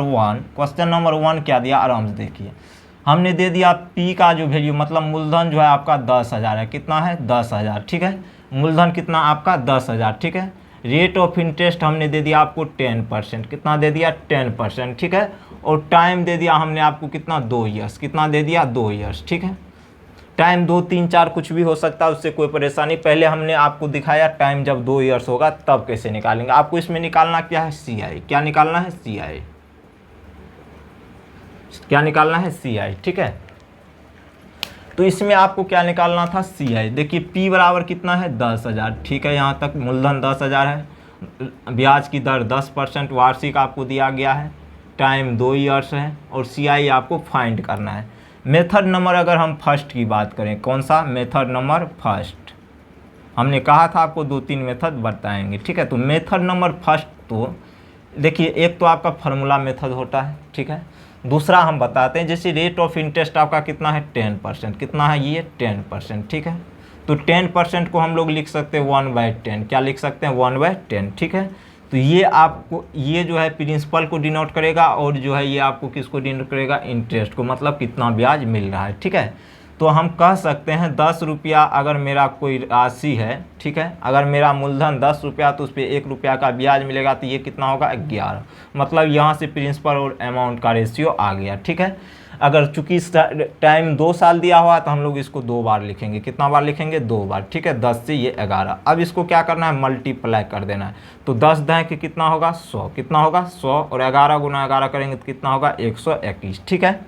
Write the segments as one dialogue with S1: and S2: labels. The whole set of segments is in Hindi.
S1: क्वेश्चन नंबर 1 क्या दिया, आराम से देखिए। हमने दे दिया P का जो वैल्यू, मतलब मूलधन जो है आपका 10,000 है। कितना है, 10,000, ठीक है। मूलधन कितना आपका 10,000, ठीक है। रेट ऑफ इंटरेस्ट हमने दे दिया आपको 10%, कितना दे दिया, 10%, ठीक है। और टाइम दे दिया हमने आपको कितना, 2 ईयर्स, कितना दे दिया, 2 ईयर्स, ठीक है। टाइम 2, 3, 4 कुछ भी हो सकता है, उससे कोई परेशानी। पहले हमने आपको दिखाया टाइम जब 2 ईयर्स होगा तब कैसे निकालेंगे। आपको इसमें निकालना क्या है, CI, क्या निकालना है, CI, क्या निकालना है, CI, ठीक है। तो इसमें आपको क्या निकालना था, CI। देखिए P बराबर कितना है, 10,000, ठीक है। यहाँ तक मूलधन 10,000 है, ब्याज की दर 10% वार्षिक आपको दिया गया है, टाइम 2 ईयर्स है, और CI आपको फाइंड करना है। मेथड नंबर अगर हम फर्स्ट की बात करें, कौन सा, मेथड नंबर फर्स्ट, हमने कहा था आपको 2-3 मेथड बताएंगे, ठीक है। तो मेथड नंबर फर्स्ट, तो देखिए एक तो आपका फार्मूला मेथड होता है, ठीक है। दूसरा हम बताते हैं, जैसे रेट ऑफ इंटरेस्ट आपका कितना है, 10%, कितना है ये, 10%, ठीक है। तो 10% को हम लोग लिख सकते हैं 1/10, क्या लिख सकते हैं, 1/10, ठीक है। तो ये आपको, ये जो है प्रिंसिपल को डिनोट करेगा, और जो है ये आपको किसको डिनोट करेगा, इंटरेस्ट को, मतलब कितना ब्याज मिल रहा है, ठीक है। तो हम कह सकते हैं 10 रुपया अगर मेरा कोई राशि है, ठीक है, अगर मेरा मूलधन 10 रुपया तो उस पर 1 रुपया का ब्याज मिलेगा, तो ये कितना होगा, 11। मतलब यहाँ से प्रिंसिपल और अमाउंट का रेशियो आ गया, ठीक है। अगर चूंकि टाइम 2 साल दिया हुआ है तो हम लोग इसको 2 बार लिखेंगे, कितना बार लिखेंगे, 2 बार, ठीक है। 10 से ये 11, अब इसको क्या करना है, मल्टीप्लाई कर देना है। तो 10 दाएँ कि कितना होगा, 100, कितना होगा, 100, और 11 गुना 11 करेंगे तो कितना होगा, 121, ठीक है।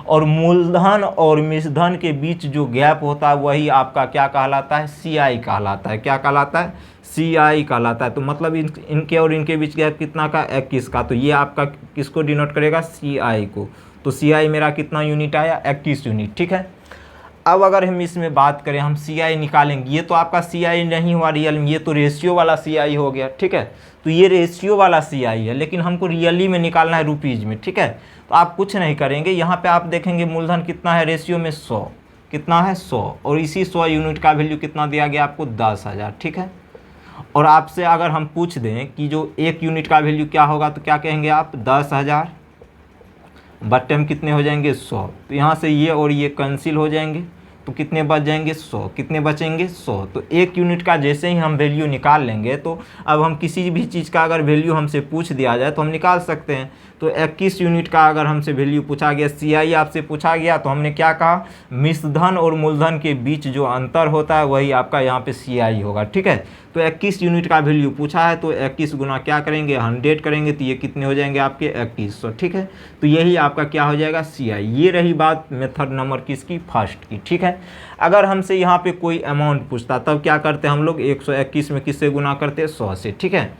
S1: और मूलधन और मिश्रधन के बीच जो गैप होता है वही आपका क्या कहलाता है, CI कहलाता है, क्या कहलाता है, CI कहलाता है। तो मतलब इनके और इनके बीच गैप कितना का, 21 का। तो ये आपका किसको डिनोट करेगा, CI को। तो CI मेरा कितना यूनिट आया, 21 यूनिट, ठीक है। अब अगर हम इसमें बात करें, हम CI निकालेंगे, ये तो आपका CI नहीं हुआ रियल में, ये तो रेशियो वाला CI हो गया, ठीक है। तो ये रेशियो वाला CI है, लेकिन हमको रियली में निकालना है, रुपीज़ में, ठीक है। तो आप कुछ नहीं करेंगे, यहाँ पे आप देखेंगे मूलधन कितना है, रेशियो में 100, कितना है, 100, और इसी 100 यूनिट का वैल्यू कितना दिया गया आपको, 10,000, ठीक है। और आपसे अगर हम पूछ दें कि जो 1 यूनिट का वैल्यू क्या होगा, तो क्या कहेंगे आप, 10,000 बट्टे में कितने हो जाएंगे, 100। तो यहाँ से ये और ये कैंसिल हो जाएंगे, तो कितने बच जाएंगे, 100, कितने बचेंगे, 100। तो 1 यूनिट का जैसे ही हम वैल्यू निकाल लेंगे, तो अब हम किसी भी चीज़ का अगर वैल्यू हमसे पूछ दिया जाए तो हम निकाल सकते हैं। तो 21 यूनिट का अगर हमसे वैल्यू पूछा गया, CI आपसे पूछा गया, तो हमने क्या कहा, मिश्रधन और मूलधन के बीच जो अंतर होता है वही आपका यहाँ पे CI होगा, ठीक है। तो 21 यूनिट का वैल्यू पूछा है, तो 21 गुना क्या करेंगे, 100 करेंगे, तो ये कितने हो जाएंगे आपके, 2100, ठीक है। तो यही आपका क्या हो जाएगा, CI। ये रही बात मेथड नंबर किसकी, फर्स्ट की, ठीक है। अगर हमसे यहाँ पे कोई अमाउंट पूछता तब क्या करते हैं हम लोग, 121 में किससे गुना करते हैं, 100 से, ठीक है।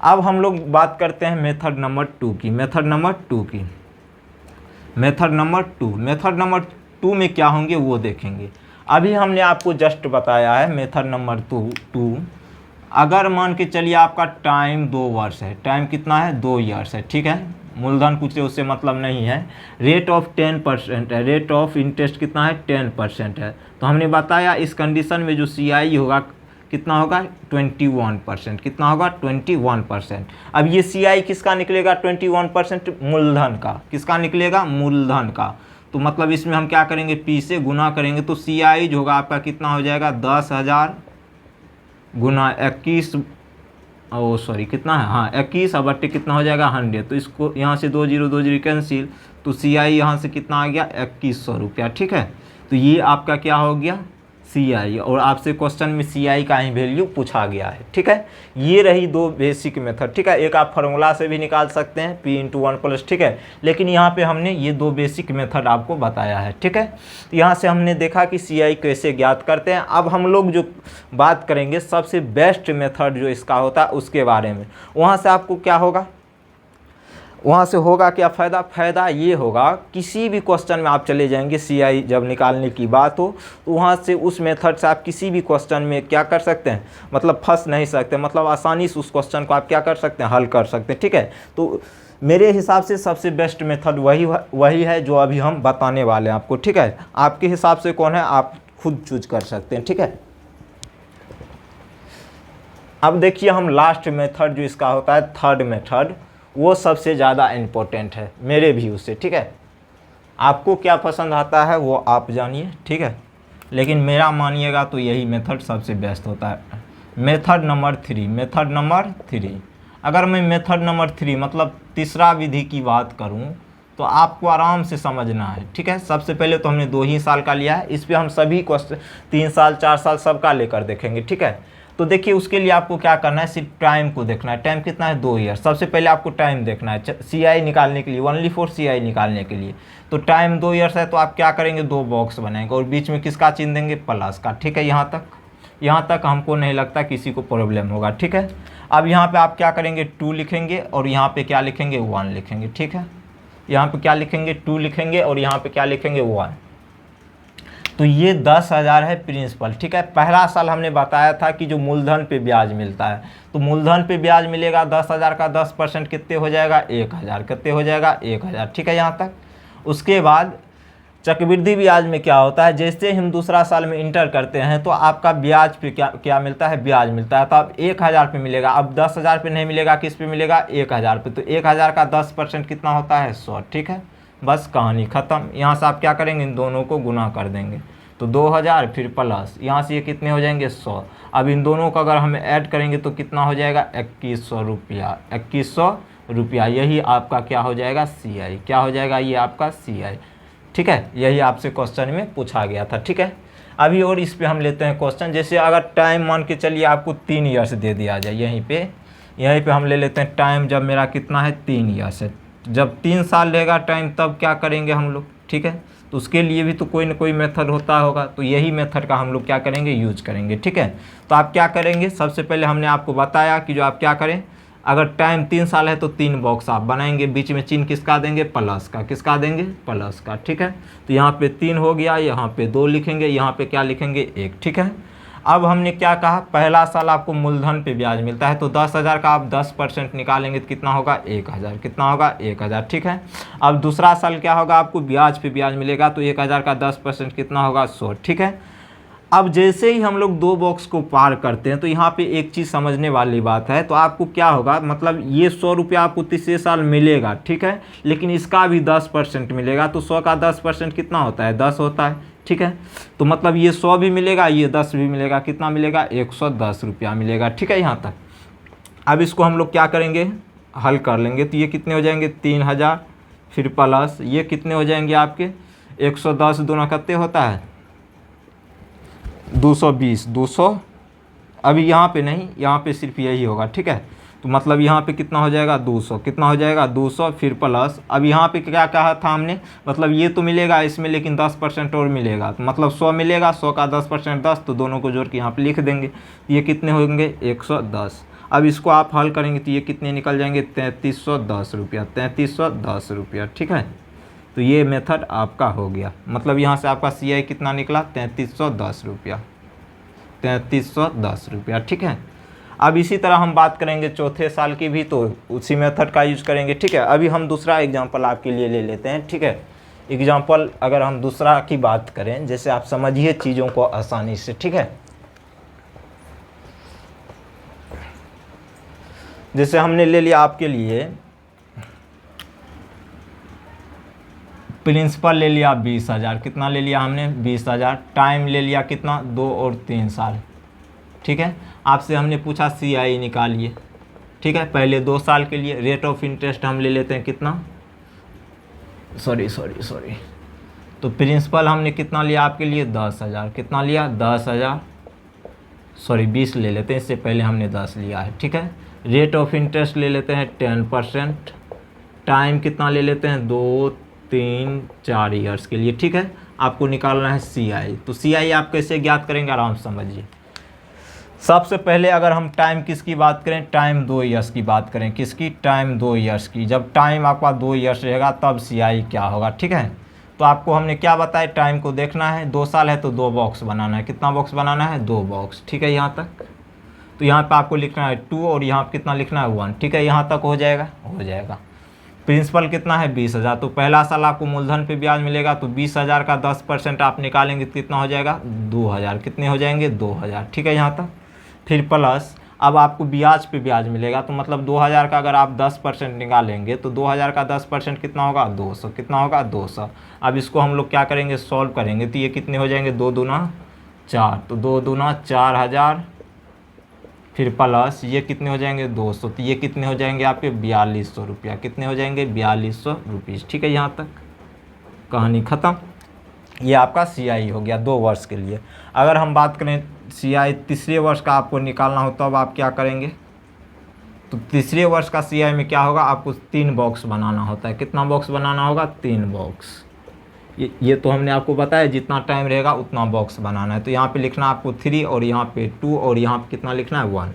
S1: अब हम लोग बात करते हैं मेथड नंबर 2 की, मेथड नंबर 2 की, मेथड नंबर 2, मेथड नंबर 2 में क्या होंगे वो देखेंगे। अभी हमने आपको जस्ट बताया है मेथड नंबर 2। अगर मान के चलिए आपका टाइम 2 वर्ष है, टाइम कितना है, 2 ईयर्स है, ठीक है। मूलधन कुछ है उससे मतलब नहीं है, रेट ऑफ 10% है, रेट ऑफ इंटरेस्ट कितना है, 10% है। तो हमने बताया इस कंडीशन में जो CI होगा कितना होगा, 21%, कितना होगा, 21%। अब ये CI किसका निकलेगा, 21% मूलधन का, किसका निकलेगा, मूलधन का। तो मतलब इसमें हम क्या करेंगे, P से गुना करेंगे, तो CI जो होगा आपका कितना हो जाएगा, 10,000 गुना 21, कितना है, हाँ 21, और बट्टे कितना हो जाएगा, 100। तो इसको यहाँ से 2 0 कैंसिल, तो CI यहाँ से कितना आ गया, 2100 रुपया, ठीक है। तो ये आपका क्या हो गया, CI, और आपसे क्वेश्चन में CI का ही वैल्यू पूछा गया है, ठीक है। ये रही 2 बेसिक मेथड, ठीक है। एक आप फार्मूला से भी निकाल सकते हैं, P×1+, ठीक है। लेकिन यहाँ पे हमने ये 2 बेसिक मेथड आपको बताया है, ठीक है। तो यहाँ से हमने देखा कि CI कैसे ज्ञात करते हैं। अब हम लोग जो बात करेंगे सबसे बेस्ट मेथड जो इसका होता है उसके बारे में। वहाँ से आपको क्या होगा, वहाँ से होगा क्या फ़ायदा, फ़ायदा ये होगा, किसी भी क्वेश्चन में आप चले जाएंगे, CI जब निकालने की बात हो तो वहाँ से उस मेथड से आप किसी भी क्वेश्चन में क्या कर सकते हैं, मतलब फंस नहीं सकते, मतलब आसानी से उस क्वेश्चन को आप क्या कर सकते हैं, हल कर सकते हैं, ठीक है। तो मेरे हिसाब से सबसे बेस्ट मेथड वही है जो अभी हम बताने वाले हैं आपको, ठीक है। आपके हिसाब से कौन है, आप खुद चूज कर सकते हैं, ठीक है। अब देखिए हम लास्ट मेथड जो इसका होता है, थर्ड मेथड, वो सबसे ज़्यादा इम्पोर्टेंट है मेरे व्यू से, ठीक है। आपको क्या पसंद आता है वो आप जानिए, ठीक है, लेकिन मेरा मानिएगा तो यही मेथड सबसे बेस्ट होता है। मेथड नंबर 3, अगर मैं मेथड नंबर 3 मतलब तीसरा विधि की बात करूं तो आपको आराम से समझना है, ठीक है। सबसे पहले तो हमने 2 ही साल का लिया है, इस पर हम सभी क्वेश्चन 3 साल 4 साल सबका लेकर देखेंगे, ठीक है। तो देखिए उसके लिए आपको क्या करना है, सिर्फ टाइम को देखना है। टाइम कितना है, 2 ईयर। सबसे पहले आपको टाइम देखना है CI निकालने के लिए, ओनली फॉर CI निकालने के लिए। तो टाइम 2 ईयर्स है तो आप क्या करेंगे, 2 बॉक्स बनाएंगे और बीच में किसका चिन्ह देंगे, प्लस का, ठीक है। यहाँ तक हमको नहीं लगता किसी को प्रॉब्लम होगा, ठीक है। अब यहाँ पे आप क्या करेंगे, 2 लिखेंगे और यहाँ पे क्या लिखेंगे, 1 लिखेंगे, ठीक है। यहाँ पे क्या लिखेंगे, 2 लिखेंगे और यहाँ पे क्या लिखेंगे, 1। तो ये 10,000 है प्रिंसिपल, ठीक है। पहला साल हमने बताया था कि जो मूलधन पे ब्याज मिलता है, तो मूलधन पे ब्याज मिलेगा 10,000 का 10% कितने हो जाएगा, 1,000, कितने हो जाएगा, 1,000, ठीक है यहाँ तक। उसके बाद चक्रवृद्धि ब्याज में क्या होता है, जैसे हम दूसरा साल में इंटर करते हैं तो आपका ब्याज पे क्या मिलता है, ब्याज मिलता है। तो अब 1,000 पे मिलेगा, अब 10,000 पे नहीं मिलेगा, किस पे मिलेगा, 1,000 पे। तो 1,000 का 10% कितना होता है, 100, ठीक है। बस कहानी ख़त्म। यहाँ से आप क्या करेंगे, इन दोनों को गुना कर देंगे, तो 2,000 फिर प्लस यहाँ से ये कितने हो जाएंगे, 100। अब इन दोनों को अगर हम ऐड करेंगे तो कितना हो जाएगा, 2,100 रुपया, 2,100 रुपया। यही आपका क्या हो जाएगा, CI, क्या हो जाएगा, ये आपका CI, ठीक है। यही आपसे क्वेश्चन में पूछा गया था, ठीक है। अभी और इस पे हम लेते हैं क्वेश्चन। जैसे अगर टाइम मान के चलिए आपको 3 ईयर्स दे दिया जाए, यहीं पे हम ले लेते हैं टाइम, जब मेरा कितना है, 3 ईयर्स है। जब 3 साल रहेगा टाइम तब क्या करेंगे हम लोग, ठीक है। तो उसके लिए भी तो कोई ना कोई मेथड होता होगा, तो यही मेथड का हम लोग क्या करेंगे, यूज करेंगे, ठीक है। तो आप क्या करेंगे, सबसे पहले हमने आपको बताया कि जो आप क्या करें, अगर टाइम 3 साल है तो 3 बॉक्स आप बनाएंगे, बीच में चिन्ह किसका देंगे, प्लस का, किसका देंगे, प्लस का, ठीक है। तो यहाँ पे 3 हो गया, यहाँ पे 2 लिखेंगे, यहाँ पे क्या लिखेंगे, 1, ठीक है। अब हमने क्या कहा, पहला साल आपको मूलधन पे ब्याज मिलता है, तो 10,000 का आप 10% निकालेंगे तो कितना होगा, 1,000, कितना होगा, 1,000, ठीक है। अब दूसरा साल क्या होगा, आपको ब्याज पे ब्याज मिलेगा, तो 1,000 का 10% कितना होगा, 100, ठीक है। अब जैसे ही हम लोग 2 बॉक्स को पार करते हैं तो यहाँ पे एक चीज़ समझने वाली बात है, तो आपको क्या होगा, मतलब ये 100 रुपया आपको तीसरे साल मिलेगा, ठीक है, लेकिन इसका भी 10% मिलेगा। तो 100 का 10% कितना होता है, 10 होता है, ठीक है। तो मतलब ये 100 भी मिलेगा, ये 10 भी मिलेगा, कितना मिलेगा, 110 रुपया मिलेगा, ठीक है यहाँ तक। अब इसको हम लोग क्या करेंगे, हल कर लेंगे, तो ये कितने हो जाएंगे, 3,000 फिर प्लस ये कितने हो जाएंगे आपके, 110 दोनों कितने होता है, 220, 200। अभी यहाँ पे नहीं, यहाँ पे सिर्फ यही होगा, ठीक है। तो मतलब यहाँ पे कितना हो जाएगा, 200, कितना हो जाएगा, 200 फिर प्लस। अब यहाँ पे क्या कहा था हमने, मतलब ये तो मिलेगा इसमें, लेकिन 10% और मिलेगा, तो मतलब 100 मिलेगा, 100 का 10% 10, तो दोनों को जोड़ के यहाँ पे लिख देंगे। ये कितने होंगे, 110। अब इसको आप हल करेंगे तो ये कितने निकल जाएंगे, 3,310 रुपया, 3,310 रुपया, ठीक है। तो ये मेथड आपका हो गया, मतलब यहाँ से आपका CI कितना निकला, 3,310 रुपया, 3,310 रुपया, ठीक है। अब इसी तरह हम बात करेंगे चौथे साल की भी, तो उसी मेथड का यूज करेंगे, ठीक है। अभी हम दूसरा एग्जांपल आपके लिए ले लेते हैं, ठीक है। एग्जांपल अगर हम दूसरा की बात करें, जैसे आप समझिए चीज़ों को आसानी से, ठीक है। जैसे हमने ले लिया आपके लिए प्रिंसिपल ले लिया 20,000, कितना ले लिया हमने, 20,000। टाइम ले लिया कितना, 2 और 3 साल, ठीक है। आपसे हमने पूछा CI निकालिए, ठीक है। पहले 2 साल के लिए रेट ऑफ इंटरेस्ट हम ले लेते हैं कितना, सॉरी, तो प्रिंसिपल हमने कितना लिया आपके लिए, 10,000, कितना लिया, 10,000, 20 ले लेते हैं, इससे पहले हमने 10 लिया है, ठीक है। रेट ऑफ इंटरेस्ट ले लेते हैं 10%। टाइम कितना ले लेते हैं, 2, 3, 4 ईयर्स के लिए, ठीक है। आपको निकालना है CI। तो CI आप कैसे ज्ञात करेंगे, आराम से समझिए। सबसे पहले अगर हम टाइम किसकी बात करें, टाइम 2 ईयर्स की बात करें, किसकी, टाइम 2 ईयर्स की। जब टाइम आपका 2 ईयर्स रहेगा तब CI क्या होगा, ठीक है। तो आपको हमने क्या बताया, टाइम को देखना है, 2 साल है तो 2 बॉक्स बनाना है, कितना बॉक्स बनाना है, 2 बॉक्स, ठीक है यहाँ तक। तो यहाँ पे आपको लिखना है 2 और यहाँ पे कितना लिखना है, 1, ठीक है। यहाँ तक हो जाएगा। प्रिंसिपल कितना है, 20,000। तो पहला साल आपको मूलधन पे ब्याज मिलेगा, तो 20,000 का 10% आप निकालेंगे तो कितना हो जाएगा, 2,000, कितने हो जाएंगे, 2,000, ठीक है यहाँ तक। फिर प्लस अब आपको ब्याज पे ब्याज मिलेगा, तो मतलब 2000 का अगर आप 10% निकालेंगे तो 2000 का 10% कितना होगा 200, कितना होगा 200। अब इसको हम लोग क्या करेंगे, सॉल्व करेंगे, तो ये कितने हो जाएंगे 2 दूना 4, तो 2 दूना 4000, फिर प्लस ये कितने हो जाएंगे 200, तो ये कितने हो जाएंगे आपके 4200 रुपया, कितने हो जाएंगे 4200 रुपीज़। ठीक है, यहाँ तक कहानी ख़त्म। ये आपका CI हो गया 2 वर्ष के लिए। अगर हम बात करें CI तीसरे वर्ष का आपको निकालना हो, तो अब आप क्या करेंगे, तो तीसरे वर्ष का CI में क्या होगा, आपको 3 बॉक्स बनाना होता है। कितना बॉक्स बनाना होगा, 3 बॉक्स। ये तो हमने आपको बताया जितना टाइम रहेगा उतना बॉक्स बनाना है। तो यहाँ पे लिखना आपको 3 और यहाँ पे 2 और यहाँ पे कितना लिखना है 1।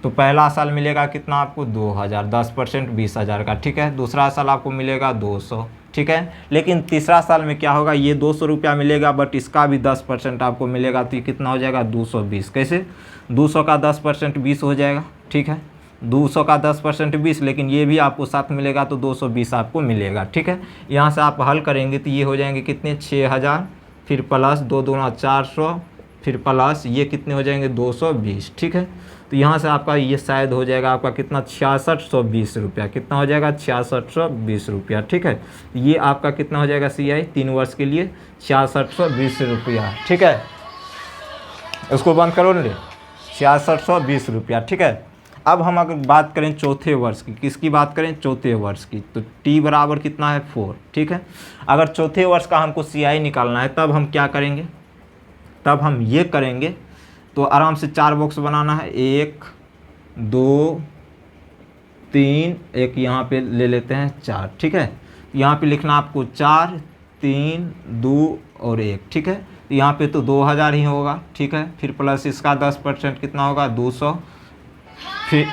S1: तो पहला साल मिलेगा कितना आपको 2000, 10% 20000 का। ठीक है, दूसरा साल आपको मिलेगा 200। ठीक है, लेकिन तीसरा साल में क्या होगा, ये 200 रुपया मिलेगा बट इसका भी 10% आपको मिलेगा, तो ये कितना हो जाएगा 220। कैसे, 200 का 10% 20 हो जाएगा। ठीक है, 200 का 10% 20, लेकिन ये भी आपको साथ मिलेगा तो 220 आपको मिलेगा। ठीक है, यहाँ से आप हल करेंगे तो ये हो जाएंगे कितने 6000, फिर प्लस 2 दूना 400, फिर प्लस ये कितने हो जाएंगे 220। ठीक है, तो यहाँ से आपका ये शायद हो जाएगा आपका कितना 6620 रुपया, कितना हो जाएगा 6620 रुपया। ठीक है, ये आपका कितना हो जाएगा CI 3 वर्ष के लिए 6620 रुपया। ठीक है, इसको बंद करो ना, 6620 रुपया। ठीक है, अब हम अगर बात करें चौथे वर्ष की, किसकी बात करें चौथे वर्ष की, तो T बराबर कितना है 4। ठीक है, अगर चौथे वर्ष का हमको CI निकालना है तब हम क्या करेंगे, तब हम ये करेंगे, तो आराम से 4 बॉक्स बनाना है, 1 2 3, एक यहाँ पे ले लेते हैं 4। ठीक है, यहाँ पे लिखना आपको 4 3 2 और 1। ठीक है, यहाँ पे तो 2000 ही होगा। ठीक है, फिर प्लस इसका 10% कितना होगा 200, फिर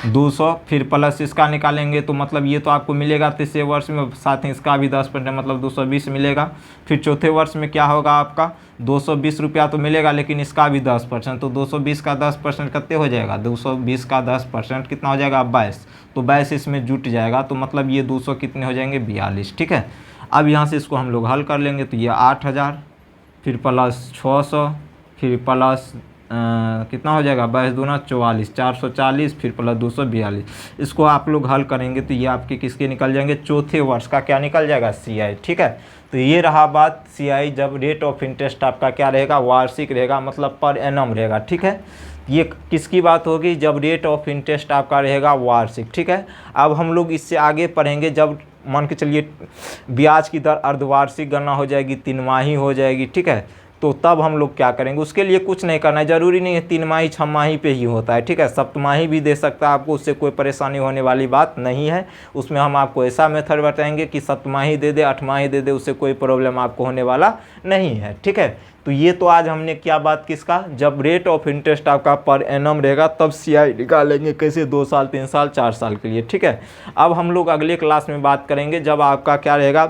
S1: 200, फिर प्लस इसका निकालेंगे तो मतलब ये तो आपको मिलेगा तीसरे वर्ष में, साथ ही इसका भी 10% मतलब 220 मिलेगा। फिर चौथे वर्ष में क्या होगा आपका 220 रुपया तो मिलेगा, लेकिन इसका भी 10%, तो 220 का 10% कितने हो जाएगा, 220 का 10% कितना हो जाएगा 22, तो 22 इसमें जुट जाएगा, तो मतलब ये 200 कितने हो जाएंगे 42। ठीक है, अब यहाँ से इसको हम लोग हल कर लेंगे, तो ये 8000, फिर प्लस 600, फिर प्लस कितना हो जाएगा 22 दूना 44, 440, फिर प्लस 242। इसको आप लोग हल करेंगे तो ये आपके किसके निकल जाएंगे, चौथे वर्ष का क्या निकल जाएगा CI। ठीक है, तो ये रहा बात CI, जब रेट ऑफ इंटरेस्ट आपका क्या रहेगा वार्षिक रहेगा, मतलब पर एनम रहेगा। ठीक है, ये किसकी बात होगी, जब रेट ऑफ इंटरेस्ट आपका रहेगा वार्षिक। ठीक है, अब हम लोग इससे आगे पढ़ेंगे, जब मान के चलिए ब्याज की दर अर्धवार्षिक गणना हो जाएगी, 3 माही हो जाएगी। ठीक है, तो तब हम लोग क्या करेंगे, उसके लिए कुछ नहीं करना है, ज़रूरी नहीं है 3 माही 6 माही पे ही होता है। ठीक है, सप्तमाही भी दे सकता है आपको, उससे कोई परेशानी होने वाली बात नहीं है। उसमें हम आपको ऐसा मेथड बताएंगे कि 7 माही दे दे 8 माही दे दे, उससे कोई प्रॉब्लम आपको होने वाला नहीं है। ठीक है, तो ये तो आज हमने क्या बात किसका, जब रेट ऑफ इंटरेस्ट आपका पर एनम रहेगा तब CI निकालेंगे, कैसे 2 साल 3 साल 4 साल के लिए। ठीक है, अब हम लोग अगले क्लास में बात करेंगे जब आपका क्या रहेगा,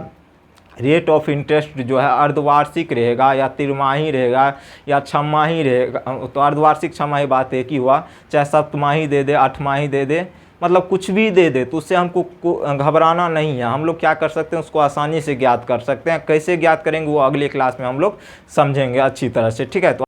S1: रेट ऑफ इंटरेस्ट जो है अर्धवार्षिक रहेगा या तिमाही रहेगा या 6 माही रहेगा, तो अर्धवार्षिक 6 माही बात एक ही हुआ, चाहे सप्तमाही दे दे 8 माही दे दे, मतलब कुछ भी दे दे, तो उससे हमको घबराना नहीं है। हम लोग क्या कर सकते हैं, उसको आसानी से ज्ञात कर सकते हैं। कैसे ज्ञात करेंगे वो अगले क्लास में हम लोग समझेंगे अच्छी तरह से। ठीक है, तो